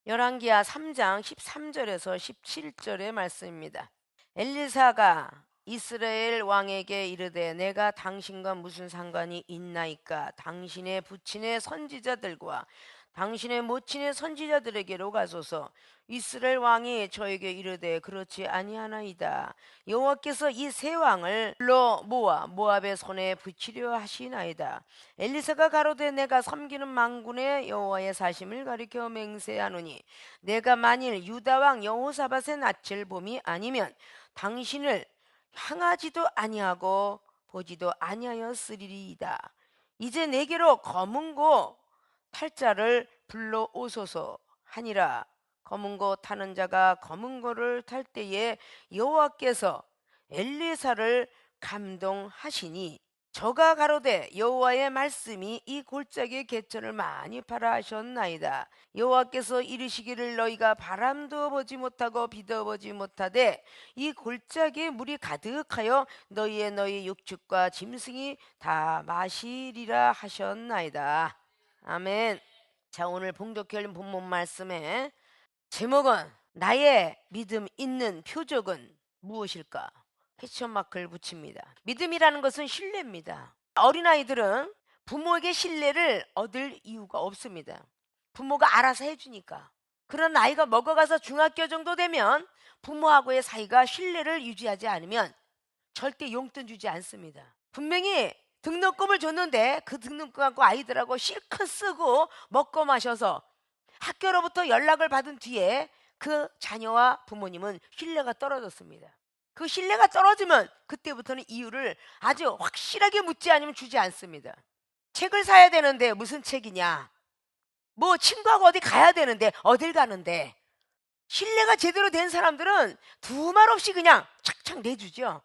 열왕기하 3장 13절에서 17절의 말씀입니다. 엘리사가 이스라엘 왕에게 이르되 내가 당신과 무슨 상관이 있나이까? 당신의 부친의 선지자들과 당신의 모친의 선지자들에게로 가소서. 이스라엘 왕이 저에게 이르되 그렇지 아니하나이다. 여호와께서 이 세 왕을 불러 모아 모압의 손에 붙이려 하시나이다. 엘리사가 가로되 내가 섬기는 만군의 여호와의 사심을 가리켜 맹세하노니 내가 만일 유다 왕 여호사밧의 낯을 봄이 아니면 당신을 향하지도 아니하고 보지도 아니하였으리이다. 이제 내게로 검은고 탈 자를 불러 오소서 하니라. 검은고 타는 자가 검은고를 탈 때에 여호와께서 엘리사를 감동하시니 저가 가로되 여호와의 말씀이 이 골짜기의 개천을 많이 파라 하셨나이다. 여호와께서 이르시기를 너희가 바람도 보지 못하고 비도 보지 못하되 이 골짜기에 물이 가득하여 너희 육축과 짐승이 다 마시리라 하셨나이다. 아멘. 자, 오늘 봉독할 본문 말씀의 제목은 나의 믿음 있는 표적은 무엇일까? 퀘스천 마크를 붙입니다. 믿음이라는 것은 신뢰입니다. 어린아이들은 부모에게 신뢰를 얻을 이유가 없습니다. 부모가 알아서 해주니까. 그런 나이가 먹어가서 중학교 정도 되면 부모하고의 사이가 신뢰를 유지하지 않으면 절대 용돈 주지 않습니다. 분명히 등록금을 줬는데 그 등록금 갖고 아이들하고 실컷 쓰고 먹고 마셔서 학교로부터 연락을 받은 뒤에 그 자녀와 부모님은 신뢰가 떨어졌습니다. 그 신뢰가 떨어지면 그때부터는 이유를 아주 확실하게 묻지 않으면 주지 않습니다. 책을 사야 되는데 무슨 책이냐? 뭐 친구하고 어디 가야 되는데 어딜 가는데? 신뢰가 제대로 된 사람들은 두말 없이 그냥 착착 내주죠.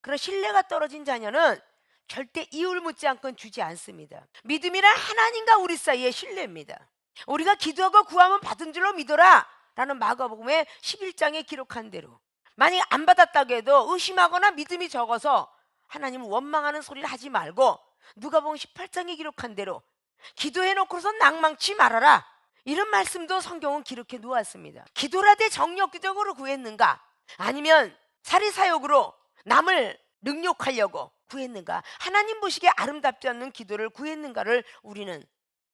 그런 신뢰가 떨어진 자녀는 절대 이유를 묻지 않고 주지 않습니다. 믿음이란 하나님과 우리 사이의 신뢰입니다. 우리가 기도하고 구하면 받은 줄로 믿어라 라는 마가복음의 11장에 기록한 대로 만약 안 받았다고 해도 의심하거나 믿음이 적어서 하나님을 원망하는 소리를 하지 말고 누가복음 18장에 기록한 대로 기도해놓고서 낭망치 말아라, 이런 말씀도 성경은 기록해 놓았습니다. 기도라되 정욕적으로 구했는가, 아니면 사리사욕으로 남을 능욕하려고 구했는가, 하나님 보시기에 아름답지 않는 기도를 구했는가를 우리는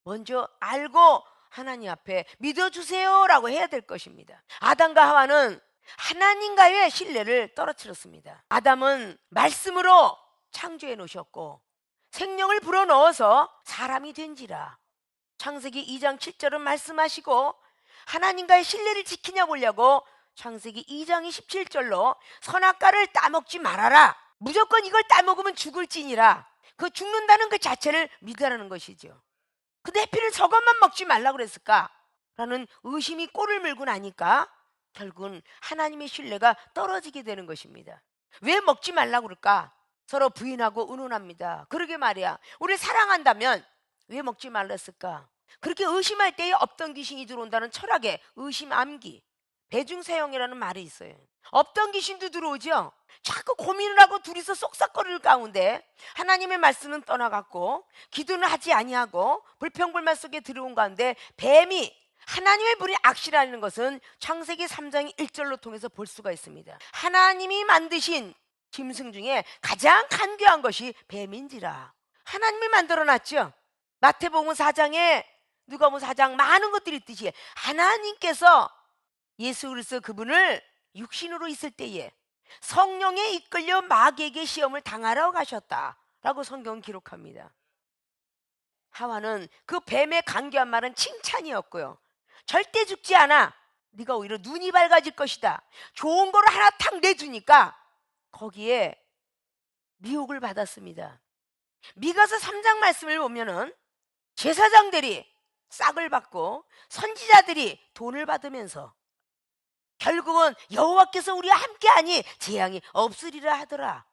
먼저 알고 하나님 앞에 믿어주세요 라고 해야 될 것입니다. 아담과 하와는 하나님과의 신뢰를 떨어뜨렸습니다. 아담은 말씀으로 창조해 놓으셨고 생명을 불어넣어서 사람이 된지라. 창세기 2장 7절은 말씀하시고 하나님과의 신뢰를 지키냐 보려고 창세기 2장 27절로 선악과를 따먹지 말아라, 무조건 이걸 따먹으면 죽을지니라, 그 죽는다는 그 자체를 믿으라는 것이죠. 근데 해필 저것만 먹지 말라고 그랬을까? 라는 의심이 꼬를 물고 나니까 결국은 하나님의 신뢰가 떨어지게 되는 것입니다. 왜 먹지 말라고 그럴까? 서로 부인하고 의논합니다. 그러게 말이야, 우리 사랑한다면 왜 먹지 말랬을까? 그렇게 의심할 때에 없던 귀신이 들어온다는 철학의 의심 암기, 배중사형이라는 말이 있어요. 없던 귀신도 들어오죠. 자꾸 고민을 하고 둘이서 쏙싹거리는 가운데 하나님의 말씀은 떠나갔고 기도는 하지 아니하고 불평불만 속에 들어온 가운데 뱀이 하나님의 불이 악시라는 것은 창세기 3장 1절로 통해서 볼 수가 있습니다. 하나님이 만드신 짐승 중에 가장 간교한 것이 뱀인지라. 하나님이 만들어놨죠. 마태복음 4장에 누가복음 4장 많은 것들이 있듯이 하나님께서 예수 그리스도 그분을 육신으로 있을 때에 성령에 이끌려 마귀에게 시험을 당하러 가셨다라고 성경은 기록합니다. 하와는 그 뱀의 간교한 말은 칭찬이었고요. 절대 죽지 않아, 네가 오히려 눈이 밝아질 것이다, 좋은 거를 하나 탁 내주니까 거기에 미혹을 받았습니다. 미가서 3장 말씀을 보면은 제사장들이 싹을 받고 선지자들이 돈을 받으면서 결국은 여호와께서 우리와 함께하니 재앙이 없으리라 하더라,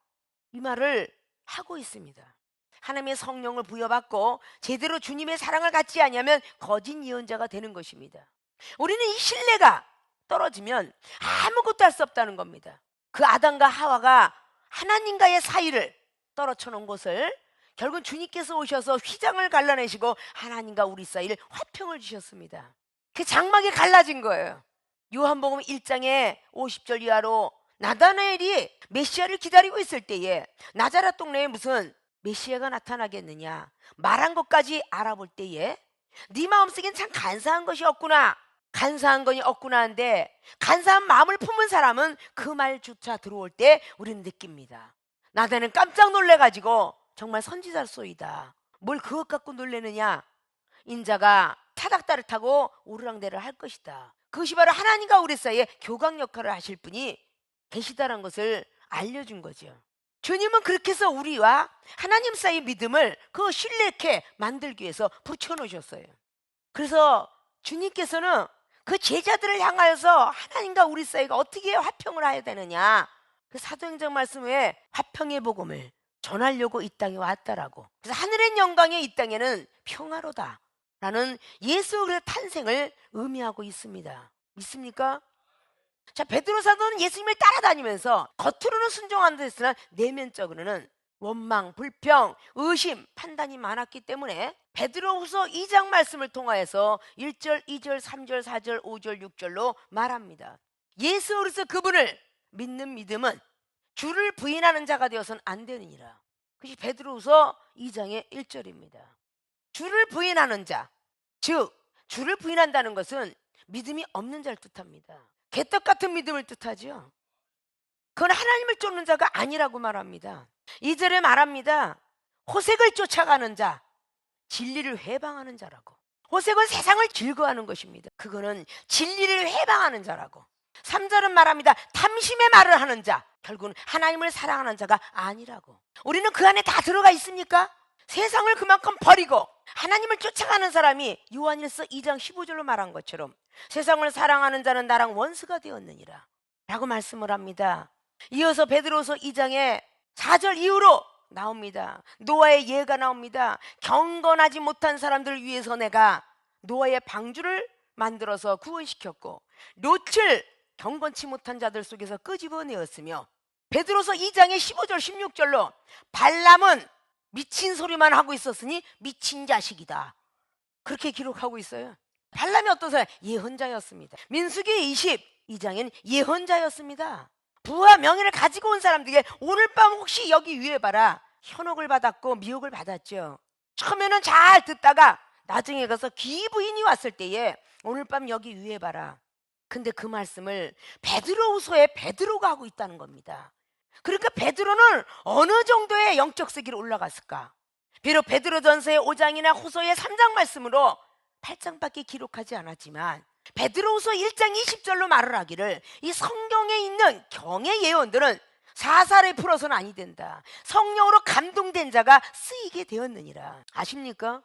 이 말을 하고 있습니다. 하나님의 성령을 부여받고 제대로 주님의 사랑을 갖지 않으면 거짓 예언자가 되는 것입니다. 우리는 이 신뢰가 떨어지면 아무것도 할 수 없다는 겁니다. 그 아담과 하와가 하나님과의 사이를 떨어져 놓은 곳을 결국 주님께서 오셔서 휘장을 갈라내시고 하나님과 우리 사이를 화평을 주셨습니다. 그 장막이 갈라진 거예요. 요한복음 1장에 50절 이하로 나다나엘이 메시아를 기다리고 있을 때에 나자렛 동네에 무슨 메시아가 나타나겠느냐 말한 것까지 알아볼 때에 네 마음속엔 참 간사한 것이 없구나, 간사한 것이 없구나 하는데, 간사한 마음을 품은 사람은 그 말조차 들어올 때 우리는 느낍니다. 나다나엘은 깜짝 놀래가지고 정말 선지자소이다, 뭘 그것 갖고 놀래느냐, 인자가 타닥다를 타고 오르락내리락 할 것이다, 그것이 바로 하나님과 우리 사이에 교각 역할을 하실 분이 계시다는 것을 알려준 거죠. 주님은 그렇게 해서 우리와 하나님 사이의 믿음을 그 신뢰케 만들기 위해서 붙여놓으셨어요. 그래서 주님께서는 그 제자들을 향하여서 하나님과 우리 사이가 어떻게 화평을 해야 되느냐, 그 사도행전 말씀에 화평의 복음을 전하려고 이 땅에 왔다라고. 그래서 하늘의 영광이 이 땅에는 평화로다 라는 예수 그리스도의 탄생을 의미하고 있습니다. 믿습니까? 자, 베드로 사도는 예수님을 따라다니면서 겉으로는 순종한 듯 했으나 내면적으로는 원망, 불평, 의심, 판단이 많았기 때문에 베드로후서 2장 말씀을 통하여서 1절, 2절, 3절, 4절, 5절, 6절로 말합니다. 예수 그리스도 그분을 믿는 믿음은 주를 부인하는 자가 되어서는 안 되느니라. 그것이 베드로후서 2장의 1절입니다. 주를 부인하는 자, 즉 주를 부인한다는 것은 믿음이 없는 자를 뜻합니다. 개떡 같은 믿음을 뜻하죠. 그건 하나님을 쫓는 자가 아니라고 말합니다. 2절에 말합니다. 호색을 쫓아가는 자, 진리를 회방하는 자라고. 호색은 세상을 즐거워하는 것입니다. 그거는 진리를 회방하는 자라고. 3절은 말합니다. 탐심의 말을 하는 자, 결국은 하나님을 사랑하는 자가 아니라고. 우리는 그 안에 다 들어가 있습니까? 세상을 그만큼 버리고 하나님을 쫓아가는 사람이 요한일서 2장 15절로 말한 것처럼 세상을 사랑하는 자는 나랑 원수가 되었느니라 라고 말씀을 합니다. 이어서 베드로서 2장에 4절 이후로 나옵니다. 노아의 예가 나옵니다. 경건하지 못한 사람들을 위해서 내가 노아의 방주를 만들어서 구원시켰고 롯을 경건치 못한 자들 속에서 끄집어내었으며, 베드로서 2장의 15절 16절로 발람은 미친 소리만 하고 있었으니 미친 자식이다, 그렇게 기록하고 있어요. 발람이 어떤 사람? 예언자였습니다. 민수기 22장에는 예언자였습니다. 부와 명예를 가지고 온 사람들에게 오늘 밤 혹시 여기 위에 봐라, 현혹을 받았고 미혹을 받았죠. 처음에는 잘 듣다가 나중에 가서 기부인이 왔을 때에 오늘 밤 여기 위에 봐라. 근데 그 말씀을 베드로후서에 베드로가 하고 있다는 겁니다. 그러니까 베드로는 어느 정도의 영적 세계로 올라갔을까? 비록 베드로전서의 5장이나 후서의 3장 말씀으로 8장밖에 기록하지 않았지만 베드로후서 1장 20절로 말을 하기를 이 성경에 있는 경의 예언들은 사사를 풀어서는 아니 된다, 성령으로 감동된 자가 쓰이게 되었느니라. 아십니까?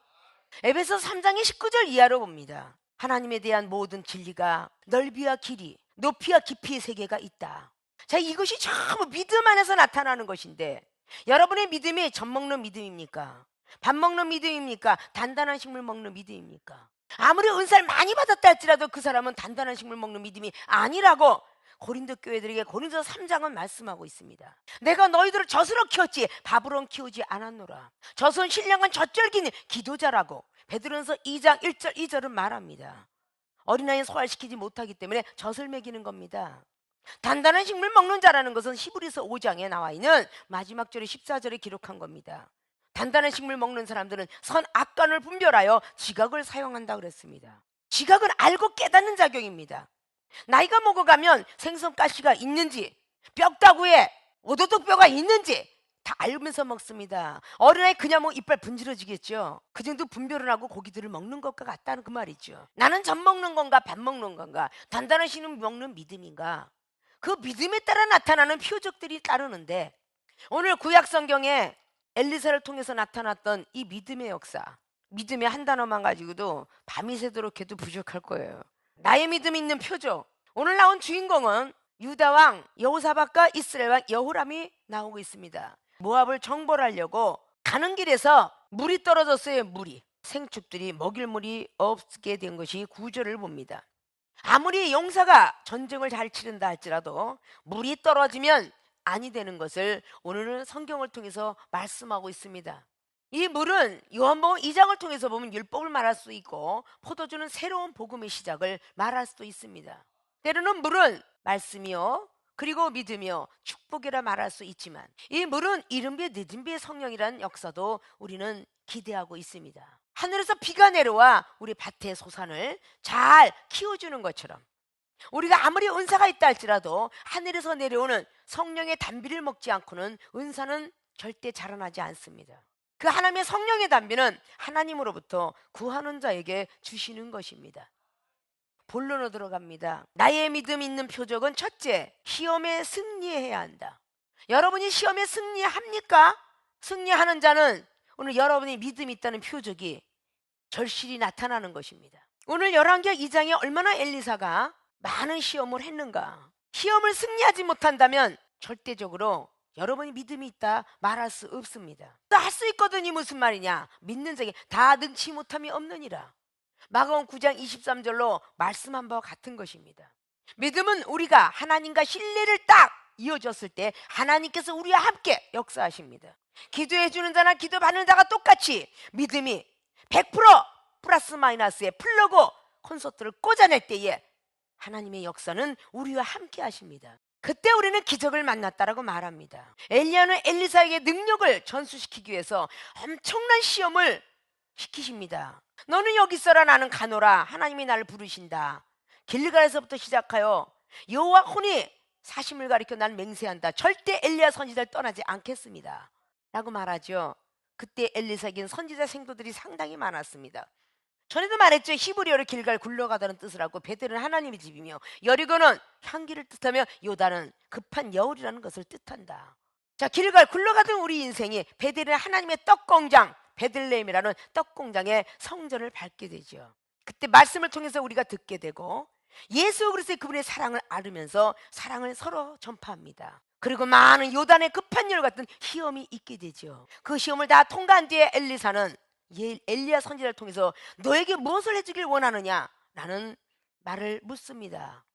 에베소 3장의 19절 이하로 봅니다. 하나님에 대한 모든 진리가 넓이와 길이, 높이와 깊이의 세계가 있다. 자, 이것이 전부 믿음 안에서 나타나는 것인데, 여러분의 믿음이 젖 먹는 믿음입니까? 밥 먹는 믿음입니까? 단단한 식물 먹는 믿음입니까? 아무리 은사를 많이 받았다 할지라도 그 사람은 단단한 식물 먹는 믿음이 아니라고 고린도 교회들에게 고린도서 3장은 말씀하고 있습니다. 내가 너희들을 젖으로 키웠지 밥으로는 키우지 않았노라. 젖은 신령한 젖절기는 기도자라고 베드로전서 2장 1절 2절은 말합니다. 어린아이는 소화시키지 못하기 때문에 젖을 먹이는 겁니다. 단단한 식물 먹는 자라는 것은 히브리서 5장에 나와 있는 마지막 절의 14절에 기록한 겁니다. 단단한 식물 먹는 사람들은 선악간을 분별하여 지각을 사용한다 그랬습니다. 지각은 알고 깨닫는 작용입니다. 나이가 먹어가면 생선가시가 있는지, 뼈다구에 오도독뼈가 있는지 다 알면서 먹습니다. 어린아이 그냥 뭐 이빨 분질러지겠죠. 그 정도 분별을 하고 고기들을 먹는 것과 같다는 그 말이죠. 나는 젖 먹는 건가 밥 먹는 건가, 단단한 식물 먹는 믿음인가, 그 믿음에 따라 나타나는 표적들이 따르는데, 오늘 구약 성경에 엘리사를 통해서 나타났던 이 믿음의 역사, 믿음의 한 단어만 가지고도 밤이 새도록 해도 부족할 거예요. 나의 믿음이 있는 표적. 오늘 나온 주인공은 유다 왕 여호사밧과 이스라엘 왕 여호람이 나오고 있습니다. 모압을 정벌하려고 가는 길에서 물이 떨어졌어요. 물이. 생축들이 먹일 물이 없게 된 것이 구절을 봅니다. 아무리 용사가 전쟁을 잘 치른다 할지라도 물이 떨어지면 아니 되는 것을 오늘은 성경을 통해서 말씀하고 있습니다. 이 물은 요한복음 2장을 통해서 보면 율법을 말할 수 있고 포도주는 새로운 복음의 시작을 말할 수도 있습니다. 때로는 물은 말씀이요 그리고 믿음이요 축복이라 말할 수 있지만 이 물은 이른 비에 늦은 비의 성령이라는 역사도 우리는 기대하고 있습니다. 하늘에서 비가 내려와 우리 밭의 소산을 잘 키워주는 것처럼 우리가 아무리 은사가 있다 할지라도 하늘에서 내려오는 성령의 단비를 먹지 않고는 은사는 절대 자라나지 않습니다. 그 하나님의 성령의 단비는 하나님으로부터 구하는 자에게 주시는 것입니다. 본론으로 들어갑니다. 나의 믿음 있는 표적은 첫째, 시험에 승리해야 한다. 여러분이 시험에 승리합니까? 승리하는 자는 오늘 여러분이 믿음이 있다는 표적이 절실히 나타나는 것입니다. 오늘 열왕기하 2장에 얼마나 엘리사가 많은 시험을 했는가. 시험을 승리하지 못한다면 절대적으로 여러분이 믿음이 있다 말할 수 없습니다. 할 수 있거든이 무슨 말이냐. 믿는 자에게 다 능치 못함이 없느니라. 마가복음 9장 23절로 말씀한 바와 같은 것입니다. 믿음은 우리가 하나님과 신뢰를 딱 이어졌을 때 하나님께서 우리와 함께 역사하십니다. 기도해 주는 자나 기도 받는 자가 똑같이 믿음이 100% 플러스 마이너스에 플러그 콘서트를 꽂아낼 때에 하나님의 역사는 우리와 함께 하십니다. 그때 우리는 기적을 만났다라고 말합니다. 엘리야는 엘리사에게 능력을 전수시키기 위해서 엄청난 시험을 시키십니다. 너는 여기 있어라 나는 가노라. 하나님이 나를 부르신다. 길갈에서부터 시작하여 여호와 혼이 사심을 가리켜 나는 맹세한다. 절대 엘리야 선지자를 떠나지 않겠습니다 라고 말하죠. 그때 엘리사에게는 선지자 생도들이 상당히 많았습니다. 전에도 말했죠. 히브리어로 길갈 굴러가다는 뜻을 하고 베델은 하나님의 집이며 여리고는 향기를 뜻하며 요단은 급한 여울이라는 것을 뜻한다. 자, 길갈 굴러가던 우리 인생이 베델은 하나님의 떡공장 베들레헴이라는 떡공장의 성전을 밟게 되죠. 그때 말씀을 통해서 우리가 듣게 되고 예수 그리스도의 그분의 사랑을 알으면서 사랑을 서로 전파합니다. 그리고 많은 요단의 급한 열 같은 시험이 있게 되죠. 그 시험을 다 통과한 뒤에 엘리사는 엘리야 선지자를 통해서 너에게 무엇을 해주길 원하느냐 라는 말을 묻습니다.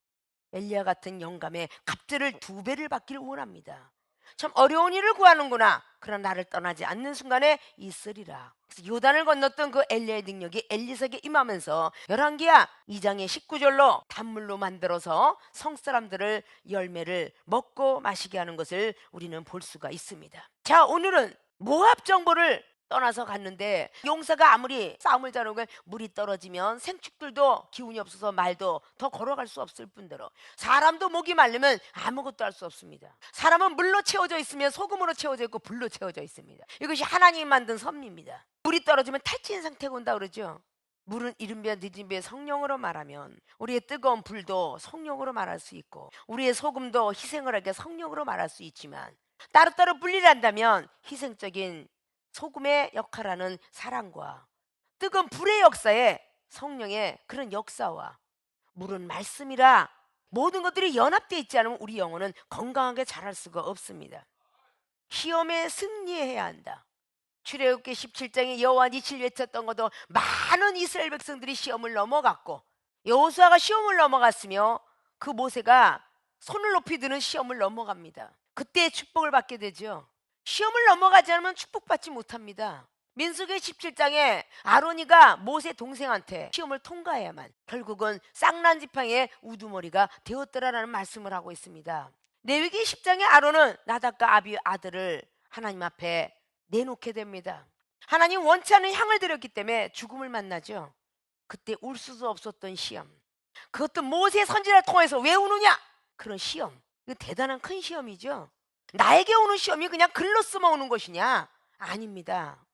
엘리야 같은 영감의 갑절을 2배를 받기를 원합니다. 참 어려운 일을 구하는구나. 그러나 나를 떠나지 않는 순간에 있으리라. 그래서 요단을 건넜던 그 엘리야의 능력이 엘리사에게 임하면서 열왕기하 2장의 19절로 단물로 만들어서 성사람들을 열매를 먹고 마시게 하는 것을 우리는 볼 수가 있습니다. 자, 오늘은 모압 정보를 떠나서 갔는데 용사가 아무리 싸움을 잘하고 물이 떨어지면 생축들도 기운이 없어서 말도 더 걸어갈 수 없을 뿐더러 사람도 목이 마르면 아무것도 할 수 없습니다. 사람은 물로 채워져 있으면 소금으로 채워져 있고 불로 채워져 있습니다. 이것이 하나님이 만든 섭리입니다. 물이 떨어지면 탈진 상태가 온다 그러죠. 물은 이른 비와 늦은 비의 성령으로 말하면 우리의 뜨거운 불도 성령으로 말할 수 있고 우리의 소금도 희생을 하게 성령으로 말할 수 있지만 따로따로 분리한다면 희생적인 소금의 역할하는 사랑과 뜨거운 불의 역사에 성령의 그런 역사와 물은 말씀이라 모든 것들이 연합되어 있지 않으면 우리 영혼은 건강하게 자랄 수가 없습니다. 시험에 승리해야 한다. 출애굽기 17장에 여호와 니칠 외쳤던 것도 많은 이스라엘 백성들이 시험을 넘어갔고 여호수아가 시험을 넘어갔으며 그 모세가 손을 높이 드는 시험을 넘어갑니다. 그때 축복을 받게 되죠. 시험을 넘어가지 않으면 축복받지 못합니다. 민수기 17장에 아론이가 모세 동생한테 시험을 통과해야만 결국은 쌍난 지팡이의 우두머리가 되었더라라는 말씀을 하고 있습니다. 레위기 10장에 아론은 나답과 아비의 아들을 하나님 앞에 내놓게 됩니다. 하나님 원치 않는 향을 드렸기 때문에 죽음을 만나죠. 그때 울 수도 없었던 시험, 그것도 모세 선지자를 통해서 왜 우느냐? 그런 시험, 이거 대단한 큰 시험이죠. 나에게 오는 시험이 그냥 글로 쓰면 오는 것이냐? 아닙니다.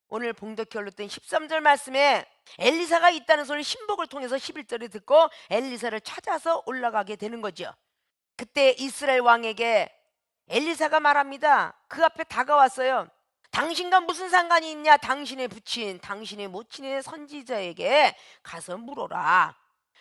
오늘 봉독해 올렸던 13절 말씀에 엘리사가 있다는 소리를 신복을 통해서 11절에 듣고 엘리사를 찾아서 올라가게 되는 거죠. 그때 이스라엘 왕에게 엘리사가 말합니다. 그 앞에 다가왔어요. 당신과 무슨 상관이 있냐? 당신의 부친, 당신의 모친의 선지자에게 가서 물어라.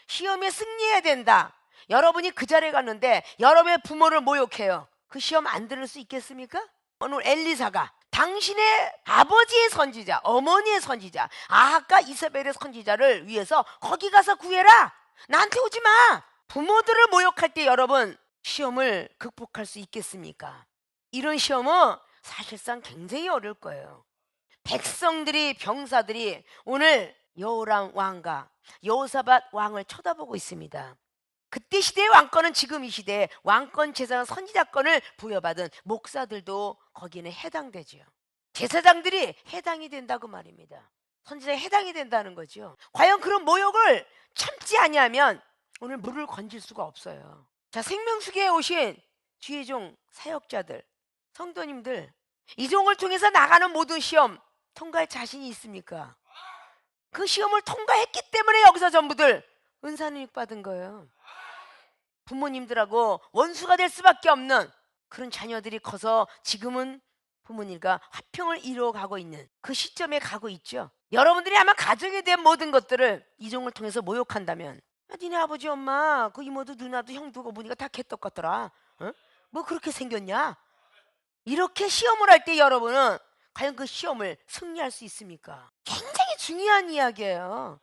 시험에 승리해야 된다. 여러분이 그 자리에 갔는데 여러분의 부모를 모욕해요. 그 시험 안 들을 수 있겠습니까? 오늘 엘리사가 당신의 아버지의 선지자, 어머니의 선지자, 아합과 이세벨의 선지자를 위해서 거기 가서 구해라. 나한테 오지 마. 부모들을 모욕할 때 여러분 시험을 극복할 수 있겠습니까? 이런 시험은 사실상 굉장히 어려울 거예요. 백성들이, 병사들이 오늘 여호람 왕과 여호사밧 왕을 쳐다보고 있습니다. 그때 시대의 왕권은 지금 이 시대에 왕권, 제사장, 선지자권을 부여받은 목사들도 거기는 해당되죠. 제사장들이 해당이 된다고 말입니다. 선지자에 해당이 된다는 거죠. 과연 그런 모욕을 참지 아니하면 오늘 물을 건질 수가 없어요. 자, 생명수계에 오신 주의종 사역자들, 성도님들, 이 종을 통해서 나가는 모든 시험 통과할 자신이 있습니까? 그 시험을 통과했기 때문에 여기서 전부들 은사는 받은 거예요. 부모님들하고 원수가 될 수밖에 없는 그런 자녀들이 커서 지금은 부모님과 화평을 이루어가고 있는 그 시점에 가고 있죠. 여러분들이 아마 가정에 대한 모든 것들을 이 종을 통해서 모욕한다면, 니네 아버지 엄마 그 이모도 누나도 형도 어머니가 다 개떡 같더라, 어? 뭐 그렇게 생겼냐? 이렇게 시험을 할 때 여러분은 과연 그 시험을 승리할 수 있습니까? 굉장히 중요한 이야기예요.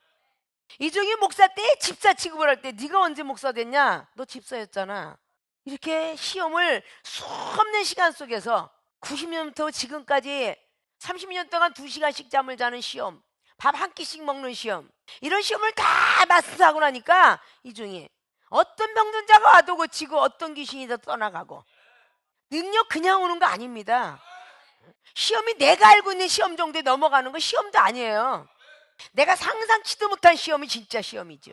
이종이 목사 때 집사 취급을 할 때 네가 언제 목사 됐냐? 너 집사였잖아. 이렇게 시험을 수없는 시간 속에서 90년부터 지금까지 30년 동안 2시간씩 잠을 자는 시험, 밥 한 끼씩 먹는 시험, 이런 시험을 다 마스터하고 나니까 이종이 어떤 병든자가 와도 고치고 어떤 귀신이 더 떠나가고, 능력 그냥 오는 거 아닙니다. 시험이 내가 알고 있는 시험 정도에 넘어가는 건 시험도 아니에요. 내가 상상치도 못한 시험이 진짜 시험이죠.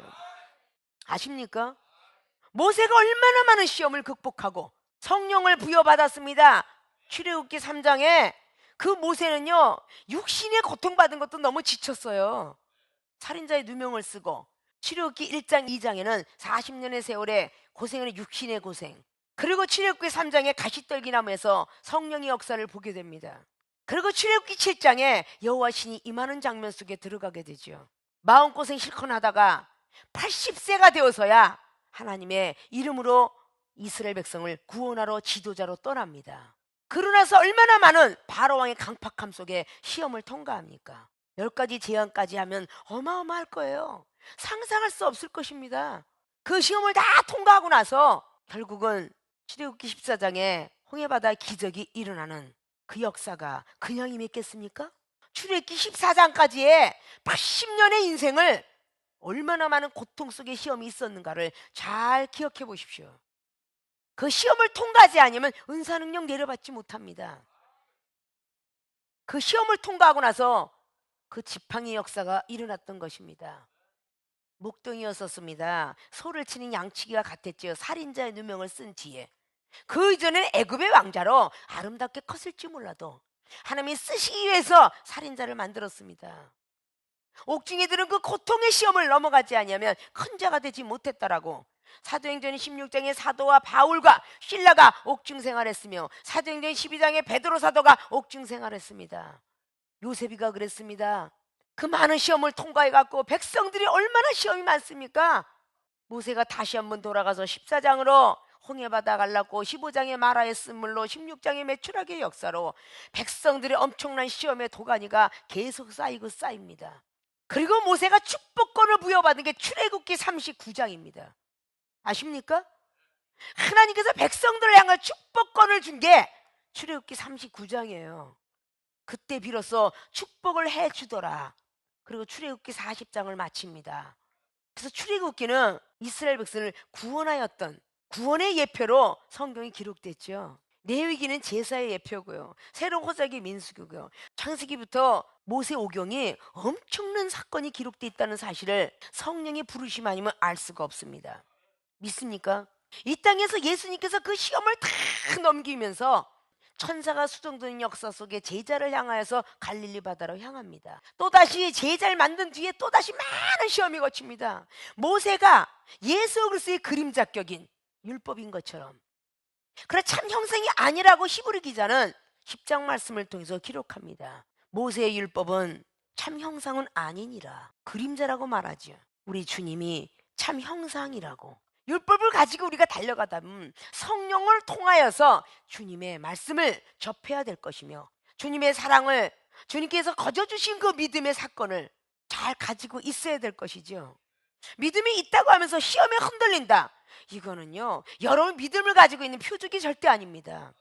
아십니까? 모세가 얼마나 많은 시험을 극복하고 성령을 부여받았습니다. 출애굽기 3장에 그 모세는요, 육신의 고통받은 것도 너무 지쳤어요. 살인자의 누명을 쓰고, 출애굽기 1장 2장에는 40년의 세월에 고생하는 육신의 고생, 그리고 출애굽기 3장에 가시떨기나무에서 성령의 역사를 보게 됩니다. 그리고 출애굽기 7장에 여호와 신이 임하는 장면 속에 들어가게 되죠. 마음고생 실컷 하다가 80세가 되어서야 하나님의 이름으로 이스라엘 백성을 구원하러 지도자로 떠납니다. 그러나서 얼마나 많은 바로왕의 강팍함 속에 시험을 통과합니까? 10가지 제안까지 하면 어마어마할 거예요. 상상할 수 없을 것입니다. 그 시험을 다 통과하고 나서 결국은 출애굽기 14장에 홍해바다의 기적이 일어나는 그 역사가 그냥 임했겠습니까? 출애굽기 14장까지의 80년의 인생을 얼마나 많은 고통 속에 시험이 있었는가를 잘 기억해 보십시오. 그 시험을 통과하지 않으면 은사 능력 내려받지 못합니다. 그 시험을 통과하고 나서 그 지팡이 역사가 일어났던 것입니다. 목동이었었습니다. 소를 치는 양치기와 같았죠. 살인자의 누명을 쓴 뒤에. 그 이전에는 애굽의 왕자로 아름답게 컸을지 몰라도 하나님이 쓰시기 위해서 살인자를 만들었습니다. 옥중이들은 그 고통의 시험을 넘어가지 아니하면 큰 자가 되지 못했다라고 사도행전 16장에 사도와 바울과 실라가 옥중 생활했으며, 사도행전 12장에 베드로 사도가 옥중 생활했습니다. 요셉이가 그랬습니다. 그 많은 시험을 통과해갖고 백성들이 얼마나 시험이 많습니까? 모세가 다시 한번 돌아가서 14장으로 홍해바다 갈랐고, 15장의 마라의 쓴물로, 16장의 메추라기의 역사로 백성들의 엄청난 시험의 도가니가 계속 쌓이고 쌓입니다. 그리고 모세가 축복권을 부여받은 게 출애굽기 39장입니다. 아십니까? 하나님께서 백성들을 향한 축복권을 준 게 출애굽기 39장이에요. 그때 비로소 축복을 해주더라. 그리고 출애굽기 40장을 마칩니다. 그래서 출애굽기는 이스라엘 백성을 구원하였던 구원의 예표로 성경이 기록됐죠. 레위기는 제사의 예표고요, 새로운 호적이 민수기고요, 창세기부터 모세오경이 엄청난 사건이 기록되어 있다는 사실을 성령의 부르심 아니면 알 수가 없습니다. 믿습니까? 이 땅에서 예수님께서 그 시험을 다 넘기면서 천사가 수정되는 역사 속에 제자를 향하여서 갈릴리 바다로 향합니다. 또다시 제자를 만든 뒤에 또다시 많은 시험이 거칩니다. 모세가 예수 그리스도의 그림자격인 율법인 것처럼, 그러나 참 형상이 아니라고 히브리 기자는 10장 말씀을 통해서 기록합니다. 모세의 율법은 참 형상은 아니니라, 그림자라고 말하죠. 우리 주님이 참 형상이라고. 율법을 가지고 우리가 달려가다면 성령을 통하여서 주님의 말씀을 접해야 될 것이며, 주님의 사랑을, 주님께서 거저주신 그 믿음의 사건을 잘 가지고 있어야 될 것이죠. 믿음이 있다고 하면서 시험에 흔들린다, 이거는요, 여러분 믿음을 가지고 있는 표적이 절대 아닙니다.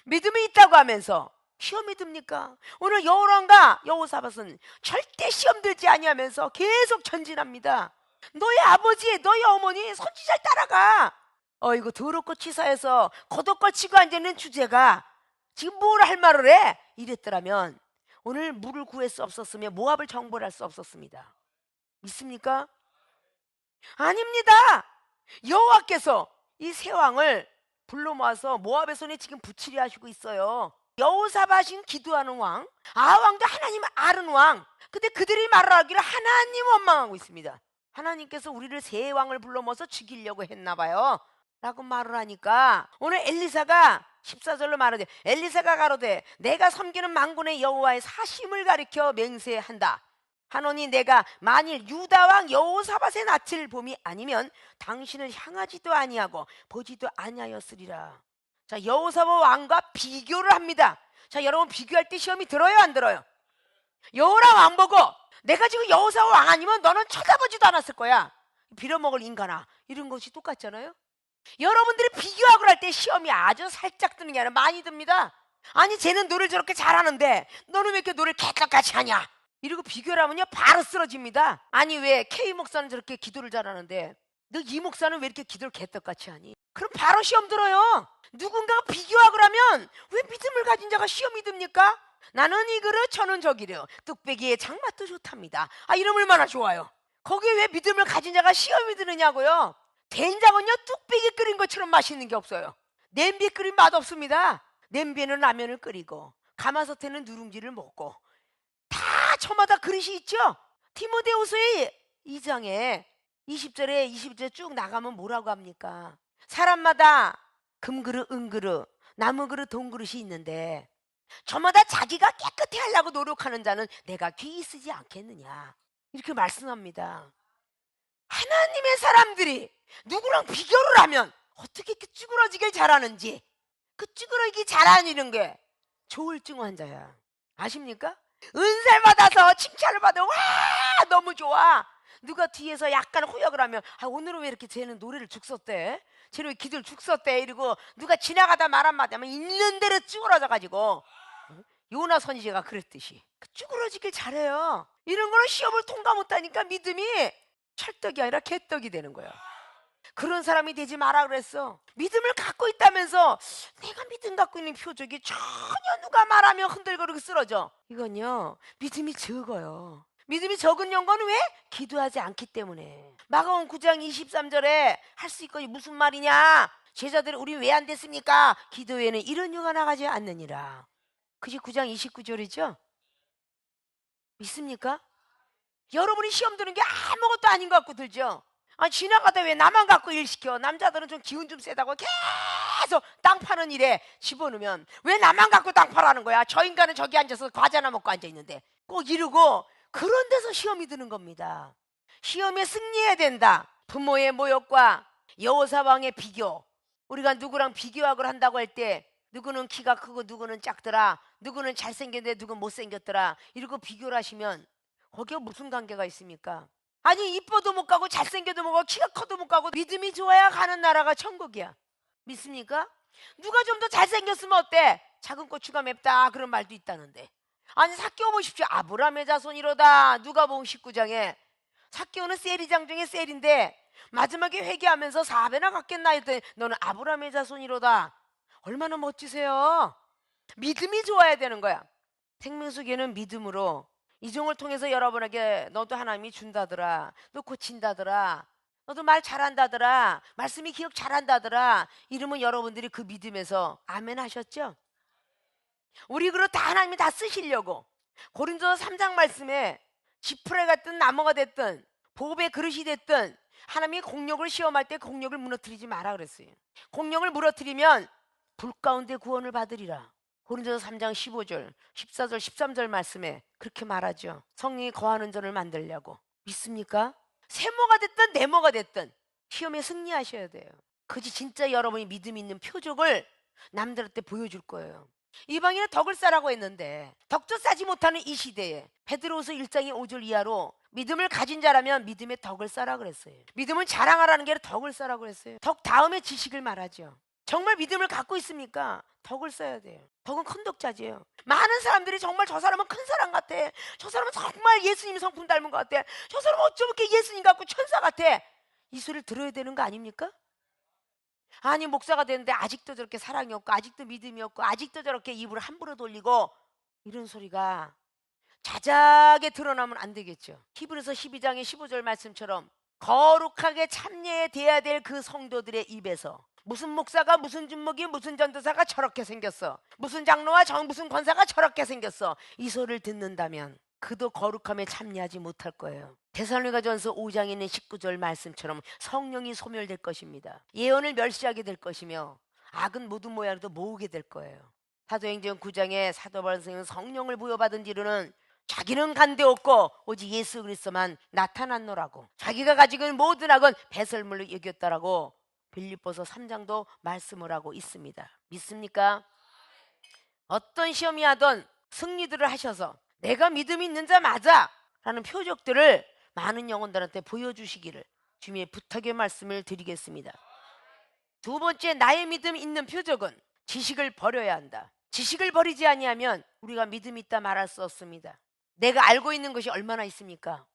믿음이 있다고 하면서 시험이 듭니까? 오늘 여호람과 여호사밧은 절대 시험 들지 아니하면서 계속 전진합니다. 너의 아버지, 너의 어머니 선지자를 따라가. 이거 더럽고 치사해서 겉옷걸치고 앉아있는 주제가 지금 뭘 할 말을 해? 이랬더라면 오늘 물을 구할 수 없었으며 모압을 정벌할 수 없었습니다. 믿습니까? 아닙니다. 여호와께서 이 세 왕을 불러 모아서 모압의 손에 지금 붙이려 하시고 있어요. 여호사밧은 기도하는 왕, 아왕도 하나님을 아는 왕. 근데 그들이 말하기를 하나님 원망하고 있습니다. 하나님께서 우리를 세 왕을 불러 모아서 죽이려고 했나 봐요 라고 말을 하니까 오늘 엘리사가 14절로 말하되 엘리사가 가로되 내가 섬기는 만군의 여호와의 사심을 가리켜 맹세한다. 하노니 내가 만일 유다왕 여호사밧의 낯을 봄이 아니면 당신을 향하지도 아니하고 보지도 아니하였으리라. 자, 여호사밧 왕과 비교를 합니다. 자, 여러분 비교할 때 시험이 들어요, 안 들어요? 여호람 왕 보고 내가 지금 여호사밧 왕 아니면 너는 쳐다보지도 않았을 거야. 빌어먹을 인간아. 이런 것이 똑같잖아요. 여러분들이 비교하고 할 때 시험이 아주 살짝 드는 게 아니라 많이 듭니다. 아니 쟤는 노래를 저렇게 잘하는데 너는 왜 이렇게 노래를 개떡같이 하냐, 이러고 비교를 하면요 바로 쓰러집니다. 아니 왜 K 목사는 저렇게 기도를 잘하는데 너 이 목사는 왜 이렇게 기도를 개떡같이 하니? 그럼 바로 시험 들어요. 누군가가 비교하고 하면 왜 믿음을 가진 자가 시험이 듭니까? 나는 이 그릇 저는 저 기름 뚝배기의 장맛도 좋답니다. 이름 얼마나 좋아요. 거기에 왜 믿음을 가진 자가 시험이 드느냐고요. 된장은요 뚝배기 끓인 것처럼 맛있는 게 없어요. 냄비에 끓인 맛 없습니다. 냄비에는 라면을 끓이고 가마솥에는 누룽지를 먹고 다 저마다 그릇이 있죠. 디모데후서의 2장에 20절에 21절 쭉 나가면 뭐라고 합니까? 사람마다 금그릇, 은그릇, 나무그릇, 동그릇이 있는데 저마다 자기가 깨끗해 하려고 노력하는 자는 내가 귀히 쓰지 않겠느냐, 이렇게 말씀합니다. 하나님의 사람들이 누구랑 비교를 하면 어떻게 그 쭈그러지길 잘하는지, 그 쭈그러지기 잘하는 게 조울증 환자야. 아십니까? 은사를 받아서 칭찬을 받아 와 너무 좋아. 누가 뒤에서 약간 호역을 하면 오늘은 왜 이렇게 쟤는 노래를 죽 썼대, 쟤는 왜 기도를 죽 썼대, 이러고 누가 지나가다 말 한마디 하면 있는 대로 쭈그러져 가지고 요나 선지자가 그랬듯이 쭈그러지길 잘해요. 이런 거는 시험을 통과 못하니까 믿음이 찰떡이 아니라 개떡이 되는 거야. 그런 사람이 되지 마라 그랬어. 믿음을 갖고 있다면서 내가 믿음 갖고 있는 표적이 전혀 누가 말하면 흔들거리고 쓰러져. 이건요 믿음이 적어요. 믿음이 적은 영혼은 왜? 기도하지 않기 때문에. 마가복음 9장 23절에 할 수 있거니 무슨 말이냐, 제자들이 우리 왜 안 됐습니까? 기도에는 이런 유가 나가지 않느니라. 그게 9장 29절이죠. 믿습니까? 여러분이 시험 드는 게 아무것도 아닌 것 같고 들죠? 지나가다 왜 나만 갖고 일 시켜? 남자들은 좀 기운 좀 세다고 계속 땅 파는 일에 집어넣으면 왜 나만 갖고 땅 파라는 거야? 저 인간은 저기 앉아서 과자나 먹고 앉아있는데. 꼭 이러고 그런 데서 시험이 드는 겁니다. 시험에 승리해야 된다. 부모의 모욕과 여호사왕의 비교. 우리가 누구랑 비교하고 한다고 할 때 누구는 키가 크고 누구는 작더라, 누구는 잘생겼는데 누구는 못생겼더라, 이러고 비교를 하시면 거기에 무슨 관계가 있습니까? 아니 이뻐도 못 가고 잘생겨도 못 가고 키가 커도 못 가고 믿음이 좋아야 가는 나라가 천국이야. 믿습니까? 누가 좀 더 잘생겼으면 어때? 작은 고추가 맵다 그런 말도 있다는데. 아니 삭개오 보십시오. 아브라함의 자손이로다. 누가복음 19장에 삭개오는 세리장 중에 셀인데 마지막에 회개하면서 4배나 갚겠나 했더니 너는 아브라함의 자손이로다. 얼마나 멋지세요. 믿음이 좋아야 되는 거야. 생명수계는 믿음으로 이종을 통해서 여러분에게 너도 하나님이 준다더라, 너 고친다더라, 너도 말 잘한다더라, 말씀이 기억 잘한다더라, 이러면 여러분들이 그 믿음에서 아멘 하셨죠? 우리 그릇 다 하나님이 다 쓰시려고 고린도서 3장 말씀에 지푸레 같든 나무가 됐든 보배 그릇이 됐든 하나님이 공력을 시험할 때 공력을 무너뜨리지 마라 그랬어요. 공력을 무너뜨리면 불 가운데 구원을 받으리라. 고린도서 3장 15절, 14절, 13절 말씀에 그렇게 말하죠. 성령이 거하는 전을 만들려고. 믿습니까? 세모가 됐든 네모가 됐든 시험에 승리하셔야 돼요. 그지 진짜 여러분이 믿음 있는 표적을 남들한테 보여줄 거예요. 이방인은 덕을 쌓라고 했는데 덕도 쌓지 못하는 이 시대에 베드로후서 1장의 5절 이하로 믿음을 가진 자라면 믿음의 덕을 쌓라 그랬어요. 믿음은 자랑하라는 게 아니라 덕을 쌓라고 그랬어요. 덕 다음에 지식을 말하죠. 정말 믿음을 갖고 있습니까? 덕을 써야 돼요. 덕은 큰 덕자지예요. 많은 사람들이 정말 저 사람은 큰 사람 같아, 저 사람은 정말 예수님 성품 닮은 것 같아, 저 사람은 어쩜 이렇게 예수님 같고 천사 같아, 이 소리를 들어야 되는 거 아닙니까? 아니 목사가 되는데 아직도 저렇게 사랑이 없고 아직도 믿음이 없고 아직도 저렇게 입을 함부로 돌리고, 이런 소리가 자작에 드러나면 안 되겠죠. 히브리서 12장의 15절 말씀처럼 거룩하게 참여해야 될 그 성도들의 입에서 무슨 목사가 무슨 준목이 무슨 전도사가 저렇게 생겼어, 무슨 장로와 무슨 권사가 저렇게 생겼어, 이 소리를 듣는다면 그도 거룩함에 참여하지 못할 거예요. 데살로니가전서 5장에 있는 19절 말씀처럼 성령이 소멸될 것입니다. 예언을 멸시하게 될 것이며 악은 모든 모양으로 모으게 될 거예요. 사도행전 9장에 사도 바울 선생님은 성령을 부여받은 뒤로는 자기는 간데 없고 오직 예수 그리스도만 나타났노라고, 자기가 가지고 있는 모든 악은 배설물로 여겼다라고 빌립보서 3장도 말씀을 하고 있습니다. 믿습니까? 어떤 시험이 하던 승리들을 하셔서 내가 믿음이 있는 자 맞아 라는 표적들을 많은 영혼들한테 보여주시기를 주님의 부탁의 말씀을 드리겠습니다. 두 번째, 나의 믿음이 있는 표적은 지식을 버려야 한다. 지식을 버리지 아니하면 우리가 믿음이 있다 말할 수 없습니다. 내가 알고 있는 것이 얼마나 있습니까?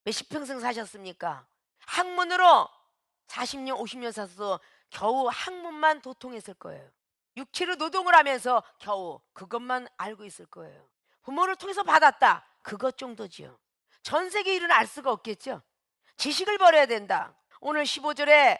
몇십 평생 사셨습니까? 학문으로 40년 50년 사셔도 겨우 학문만 도통했을 거예요. 육체로 노동을 하면서 겨우 그것만 알고 있을 거예요. 부모를 통해서 받았다, 그것 정도지요. 전 세계 일은 알 수가 없겠죠. 지식을 버려야 된다. 오늘 15절에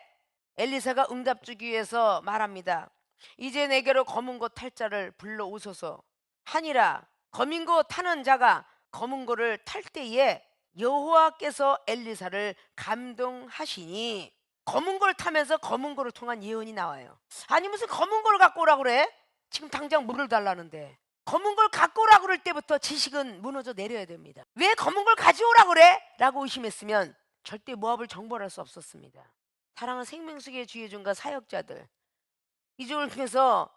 엘리사가 응답 주기 위해서 말합니다. 이제 내게로 검은 고 탈 자를 불러오소서 하니라. 검은 고 타는 자가 검은 고를 탈 때에 여호와께서 엘리사를 감동하시니, 검은 고를 타면서 검은 고를 통한 예언이 나와요. 아니 무슨 검은 고를 갖고 오라고 그래? 지금 당장 물을 달라는데. 검은 걸 갖고 오라고 그럴 때부터 지식은 무너져 내려야 됩니다. 왜 검은 걸 가져오라고 그래? 라고 의심했으면 절대 모압을 정벌할 수 없었습니다. 사랑하는 생명수계 주의중과 사역자들, 이 주를 통해서